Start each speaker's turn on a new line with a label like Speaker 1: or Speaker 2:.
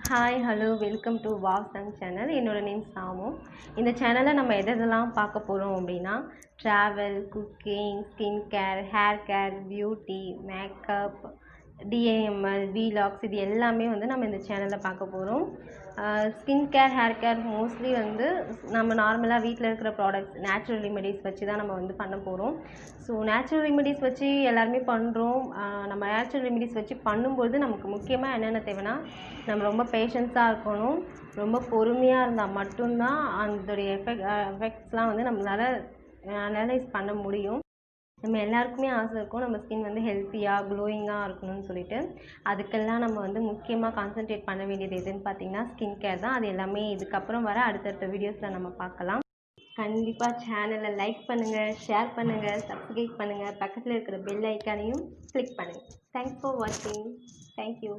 Speaker 1: Hi hello welcome to wow sun channel. என்னோட name Samu. இந்த சேனலில் நம்ம எதெல்லாம் பார்க்க போகிறோம் அப்படின்னா travel, cooking, skin care, hair care, beauty, makeup, டிஏஎம்எல், வீலாக்ஸ் இது எல்லாமே நம்ம இந்த சேனலில் பார்க்க போகிறோம். Skin care, hair care mostly நம்ம நார்மலாக வீட்டில் இருக்கிற ப்ராடக்ட்ஸ், நேச்சுரல் ரெமெடிஸ் வச்சு தான் நம்ம பண்ண போகிறோம். ஸோ நேச்சுரல் ரெமெடிஸ் வச்சு எல்லாருமே பண்ணுறோம். நம்ம நேச்சுரல் ரெமெடிஸ் வச்சு பண்ணும்போது நமக்கு முக்கியமாக என்னென்ன தேவைன்னா, நம்ம ரொம்ப பேஷன்ஸாக இருக்கணும். ரொம்ப பொறுமையாக இருந்தால் மட்டும்தான் அதோடைய எஃபெக்ட்ஸ்லாம் நம்மளால் அனலைஸ் பண்ண முடியும். நம்ம எல்லாருக்குமே ஆசை இருக்கும் நம்ம ஸ்கின் ஹெல்த்தியாக க்ளோயிங்காக இருக்கணும்னு சொல்லிட்டு. அதுக்கெல்லாம் நம்ம முக்கியமாக கான்சன்ட்ரேட் பண்ண வேண்டியது எதுன்னு பார்த்தீங்கன்னா ஸ்கின் கேர் தான். அது எல்லாமே இதுக்கப்புறம் வர அடுத்தடுத்த வீடியோஸில் நம்ம பார்க்கலாம். கண்டிப்பாக சேனலை லைக் பண்ணுங்கள், ஷேர் பண்ணுங்கள், சப்ஸ்கிரைப் பண்ணுங்கள், பக்கத்தில் இருக்கிற பெல் ஐக்கானையும் கிளிக் பண்ணுங்கள். தேங்க்ஸ் ஃபார் வாட்சிங். தேங்க்யூ.